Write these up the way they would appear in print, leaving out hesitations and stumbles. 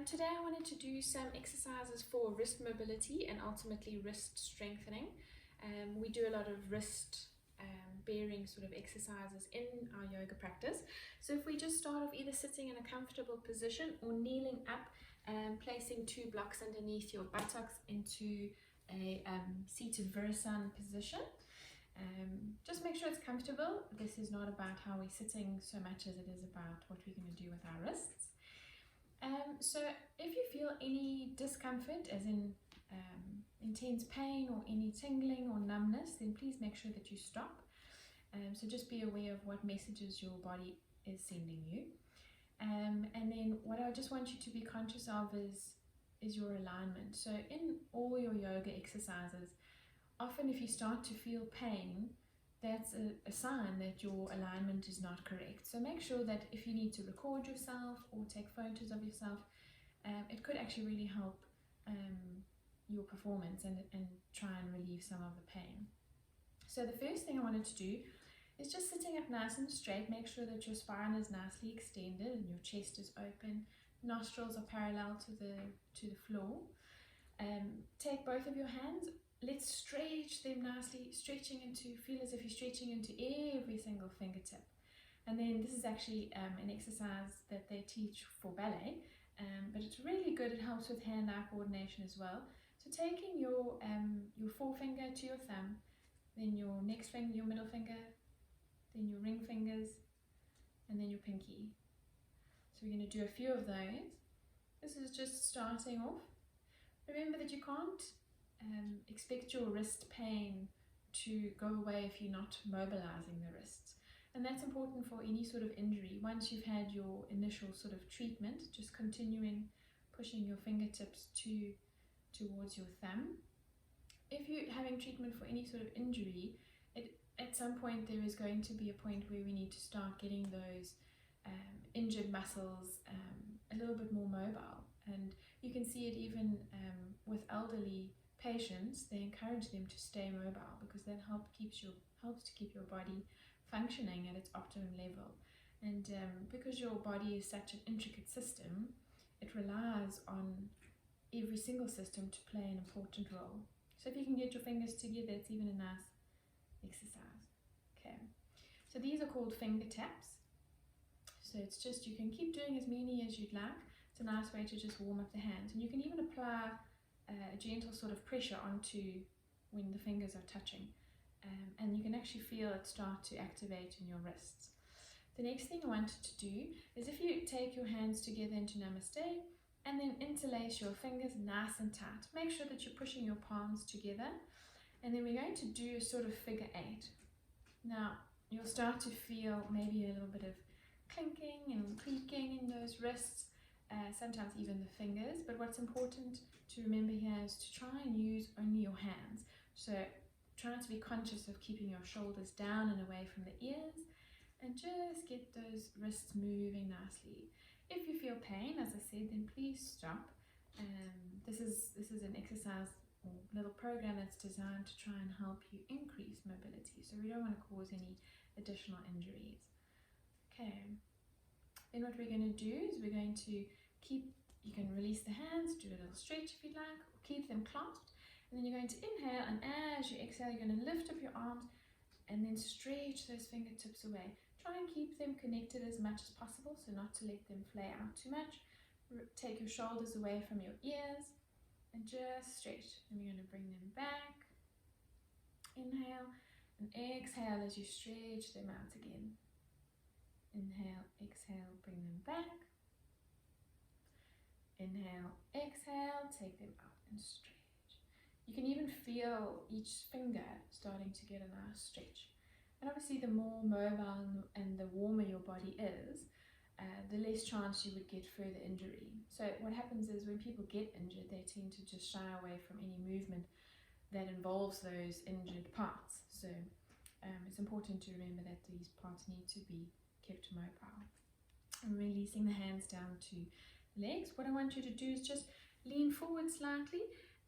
Today I wanted to do some exercises for wrist mobility and ultimately wrist strengthening. We do a lot of wrist bearing sort of exercises in our yoga practice. So if we just start off either sitting in a comfortable position or kneeling up and placing two blocks underneath your buttocks into a seated Virasana position. Just make sure it's comfortable. This is not about how we're sitting so much as it is about what we're going to do with our wrists. So if you feel any discomfort, as in intense pain or any tingling or numbness, then please make sure that you stop. So just be aware of what messages your body is sending you. And then what I just want you to be conscious of is your alignment. So in all your yoga exercises, often if you start to feel pain, that's a sign that your alignment is not correct. So make sure that if you need to record yourself or take photos of yourself, it could actually really help your performance and try and relieve some of the pain. So the first thing I wanted to do is just sitting up nice and straight. Make sure that your spine is nicely extended and your chest is open. Nostrils are parallel to the floor. Take both of your hands. Let's stretch them nicely, feel as if you're stretching into every single fingertip. And then this is actually an exercise that they teach for ballet, but it's really good. It helps with hand-eye coordination as well. So taking your forefinger to your thumb, then your next finger, your middle finger, then your ring fingers, and then your pinky. So we're going to do a few of those. This is just starting off. Remember that you can't expect your wrist pain to go away if you're not mobilizing the wrists, and that's important for any sort of injury. Once you've had your initial sort of treatment, just continuing pushing your fingertips towards your thumb. If you're having treatment for any sort of injury, at some point there is going to be a point where we need to start getting those injured muscles a little bit more mobile, and you can see it even with elderly patients. They encourage them to stay mobile because that helps to keep your body functioning at its optimum level. And because your body is such an intricate system, it relies on every single system to play an important role. So if you can get your fingers together, it's even a nice exercise. Okay, so these are called finger taps. So it's just, you can keep doing as many as you'd like. It's a nice way to just warm up the hands, and you can even apply a gentle sort of pressure onto when the fingers are touching, and you can actually feel it start to activate in your wrists. The next thing I wanted to do is, if you take your hands together into Namaste and then interlace your fingers nice and tight, make sure that you're pushing your palms together, and then we're going to do a sort of figure 8. Now you'll start to feel maybe a little bit of clinking and creaking in those wrists, sometimes even the fingers, but what's important to remember here is to try and use only your hands. So try to be conscious of keeping your shoulders down and away from the ears, and just get those wrists moving nicely. If you feel pain, as I said, then please stop. This is an exercise or little program that's designed to try and help you increase mobility, so we don't want to cause any additional injuries. Okay, then what we're going to do is we're going to you can release the hands, do a little stretch if you'd like, or keep them clasped, and then you're going to inhale, and as you exhale you're going to lift up your arms and then stretch those fingertips away. Try and keep them connected as much as possible, so not to let them flare out too much. Take your shoulders away from your ears and just stretch, and we're going to bring them back. Inhale and exhale as you stretch them out again. Inhale, exhale, bring them back. Inhale, exhale, take them up and stretch. You can even feel each finger starting to get a nice stretch. And obviously the more mobile and the warmer your body is, the less chance you would get further injury. So what happens is, when people get injured, they tend to just shy away from any movement that involves those injured parts. So it's important to remember that these parts need to be kept mobile. And releasing the hands down to legs, what I want you to do is just lean forward slightly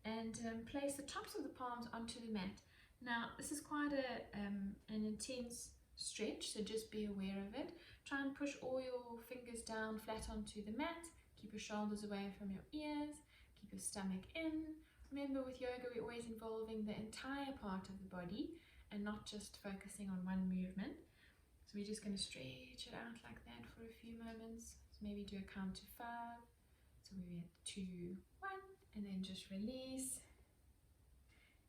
and place the tops of the palms onto the mat. Now this is quite an intense stretch, so just be aware of it. Try and push all your fingers down flat onto the mat. Keep your shoulders away from your ears. Keep your stomach in. Remember, with yoga, we're always involving the entire part of the body and not just focusing on one movement. So we're just going to stretch it out like that for a few moments. So maybe do a count to 5. So we're at 2, 1, and then just release.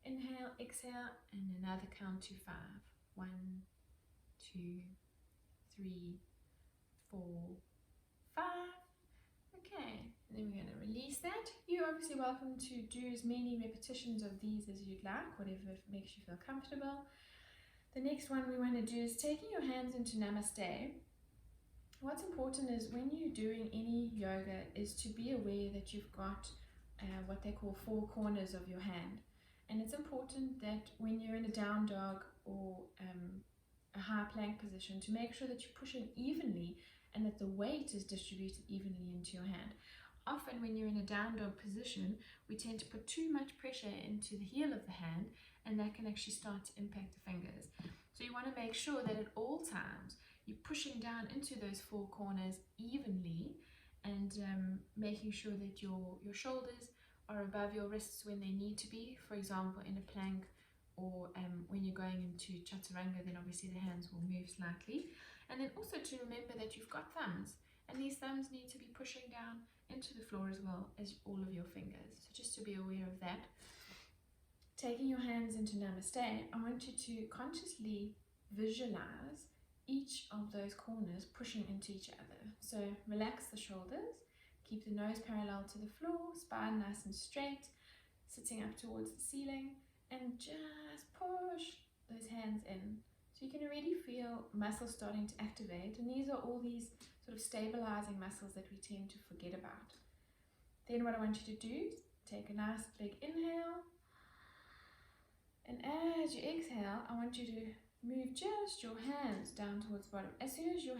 Inhale, exhale, and another count to 5. 1, 2, 3, 4, 5. Okay, and then we're going to release that. You're obviously welcome to do as many repetitions of these as you'd like, whatever makes you feel comfortable. The next one we want to do is taking your hands into Namaste. What's important is when you're doing any yoga is to be aware that you've got what they call 4 corners of your hand. And it's important that when you're in a down dog or a high plank position to make sure that you're pushing evenly and that the weight is distributed evenly into your hand. Often when you're in a down dog position, we tend to put too much pressure into the heel of the hand, and that can actually start to impact the fingers. So you want to make sure that at all times you're pushing down into those 4 corners evenly, and making sure that your shoulders are above your wrists when they need to be. For example, in a plank, or when you're going into chaturanga, then obviously the hands will move slightly. And then also to remember that you've got thumbs, and these thumbs need to be pushing down into the floor as well as all of your fingers. So just to be aware of that. Taking your hands into Namaste, I want you to consciously visualize each of those corners pushing into each other. So relax the shoulders, keep the nose parallel to the floor, spine nice and straight, sitting up towards the ceiling, and just push those hands in. So you can already feel muscles starting to activate, and these are all these sort of stabilizing muscles that we tend to forget about. Then what I want you to do is take a nice big inhale, and as you exhale, I want you to move just your hands down towards the bottom. As soon as your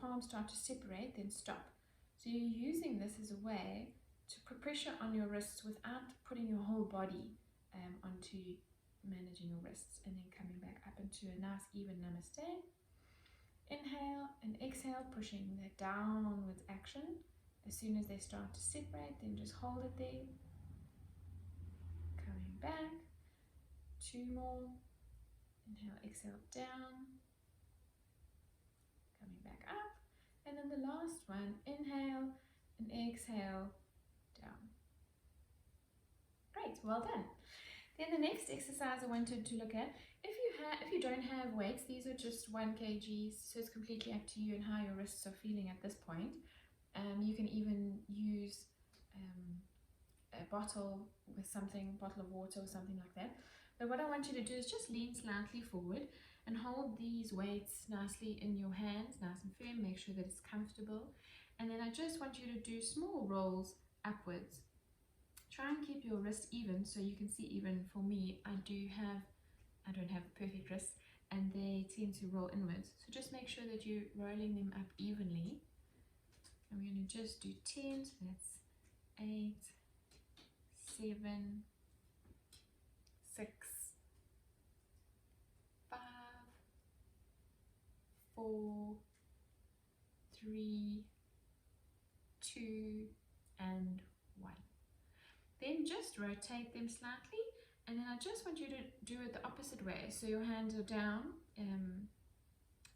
palms start to separate, then stop. So you're using this as a way to put pressure on your wrists without putting your whole body onto managing your wrists, and then coming back up into a nice even Namaste. Inhale and exhale, pushing that downwards action. As soon as they start to separate, then just hold it there. Coming back. 2 more. Inhale, exhale, down. Coming back up. And then the last one, inhale and exhale, down. Great, well done. Then the next exercise I wanted to look at, if you don't have weights, these are just 1 kg, so it's completely up to you and how your wrists are feeling at this point. You can even use a bottle of water or something like that. But what I want you to do is just lean slightly forward and hold these weights nicely in your hands, nice and firm, make sure that it's comfortable. And then I just want you to do small rolls upwards. Try and keep your wrist even, so you can see, even for me, I don't have perfect wrists, and they tend to roll inwards. So just make sure that you're rolling them up evenly. And we're going to just do 10, so that's 8, 7, 6, 5, 4, 3, 2, and 1. Then just rotate them slightly, and then I just want you to do it the opposite way. So your hands are down, and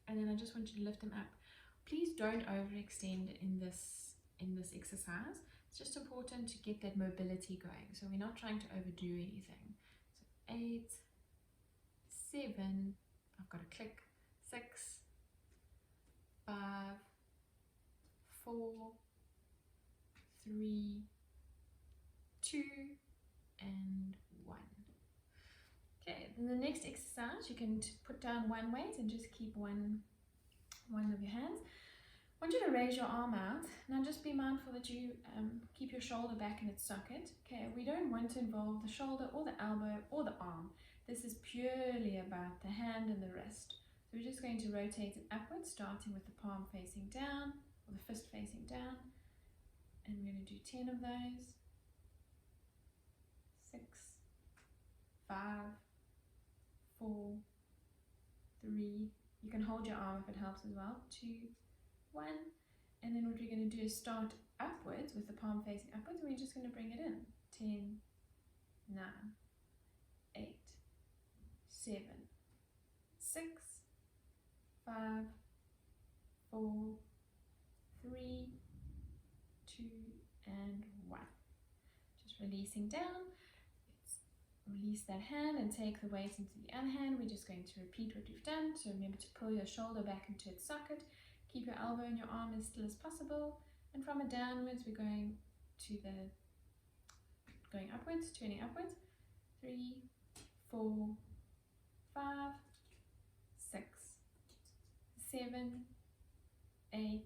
then I just want you to lift them up. Please don't overextend in this exercise. It's just important to get that mobility going. So we're not trying to overdo anything. So 8, 7, I've got a click, 6, 5, 4, 3, 2, and 1. Okay, then the next exercise, you can put down 1 weight and just keep one of your hands. I want you to raise your arm out. Now just be mindful that you keep your shoulder back in its socket. Okay, we don't want to involve the shoulder or the elbow or the arm. This is purely about the hand and the wrist. So we're just going to rotate it upwards, starting with the palm facing down, or the fist facing down. And we're going to do 10 of those. 6, 5, 4, 3. You can hold your arm if it helps as well. 2, 1. And then what we're going to do is start upwards with the palm facing upwards, and we're just going to bring it in. 10, 9, 8, 7, 6, 5, 4, 3, 2, and 1. Just releasing down. Let's release that hand and take the weight into the other hand. We're just going to repeat what we've done. So remember to pull your shoulder back into its socket. Keep your elbow and your arm as still as possible. And from a downwards, we're going upwards, turning upwards. 3, 4, 5, 6, 7, 8,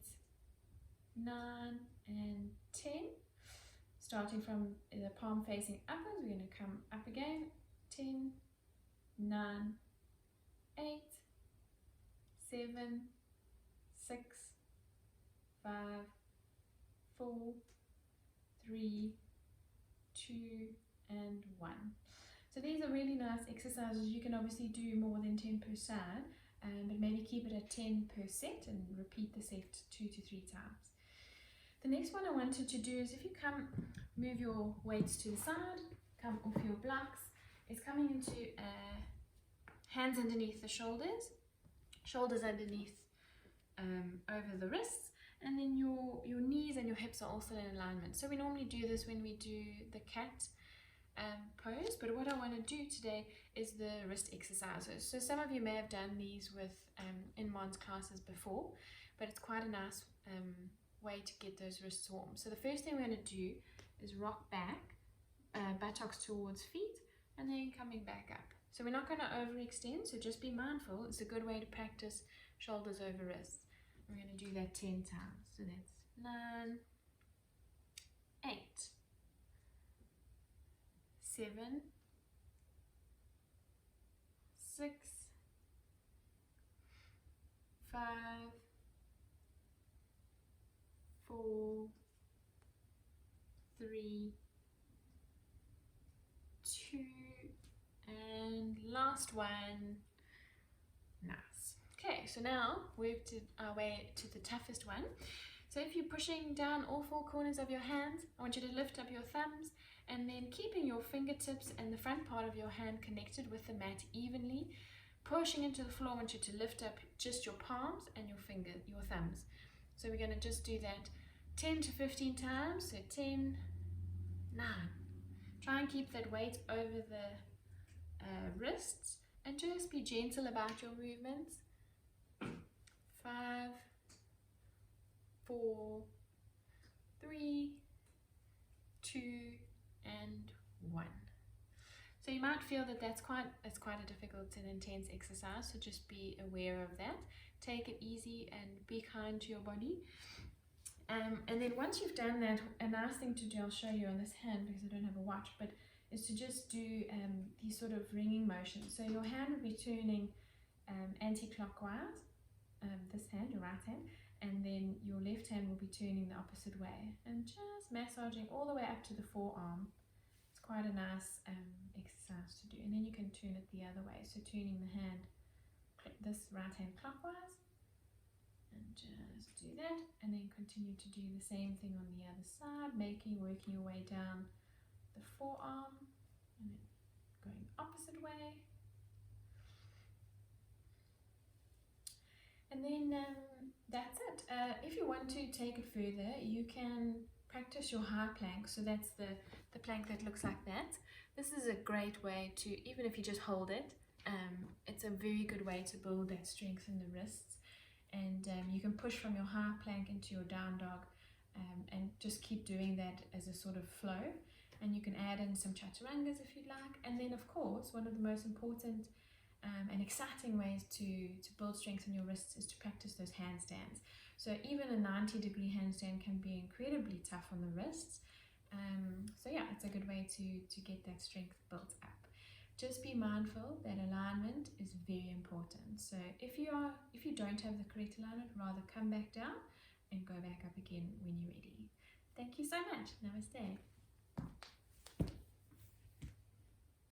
9, and 10. Starting from the palm facing upwards, we're going to come up again. 10, 9, 8, 7, 6, 5, 4, 3, 2, and 1. So these are really nice exercises. You can obviously do more than 10 per side, but maybe keep it at 10 per set and repeat the set 2 to 3 times. The next one I wanted to do is, if you move your weights to the side, come off your blocks, it's coming into hands underneath the shoulders underneath over the wrists, and then your knees and your hips are also in alignment. So we normally do this when we do the cat pose, but what I want to do today is the wrist exercises. So some of you may have done these with in Mon's classes before, but it's quite a nice way to get those wrists warm. So the first thing we're going to do is rock back, buttocks towards feet, and then coming back up. So we're not going to overextend, so just be mindful. It's a good way to practice shoulders over wrists. We're going to do that 10 times. So that's 9, 8, 7, 6, 5, 4, 3, 2, and last one. Nice. Okay, so now we've worked our way to the toughest one. So if you're pushing down all 4 corners of your hands, I want you to lift up your thumbs, and then keeping your fingertips and the front part of your hand connected with the mat evenly, pushing into the floor. I want you to lift up just your palms and your thumbs. So we're going to just do that 10 to 15 times. So 10, 9. Try and keep that weight over the wrists, and just be gentle about your movements. 5, 4, 3, 2, and 1. So you might feel that it's quite a difficult and intense exercise, so just be aware of that. Take it easy and be kind to your body. And then once you've done that, a nice thing to do, I'll show you on this hand because I don't have a watch, but is to just do these sort of ringing motions. So your hand will be turning anti-clockwise, this hand, your right hand, and then your left hand will be turning the opposite way, and just massaging all the way up to the forearm. It's quite a nice exercise to do. And then you can turn it the other way, so turning the hand, this right hand clockwise, and just do that, and then continue to do the same thing on the other side, working your way down the forearm, and then going opposite way. And then that's it. If you want to take it further, you can practice your high plank. So that's the plank that looks like that. This is a great way to, even if you just hold it, it's a very good way to build that strength in the wrists. And you can push from your high plank into your down dog, and just keep doing that as a sort of flow. And you can add in some chaturangas if you'd like. And then of course, one of the most important and exciting ways to build strength in your wrists is to practice those handstands. So even a 90-degree handstand can be incredibly tough on the wrists. So yeah, it's a good way to get that strength built up. Just be mindful that alignment is very important. So if you don't have the correct alignment, rather come back down and go back up again when you're ready. Thank you so much. Namaste.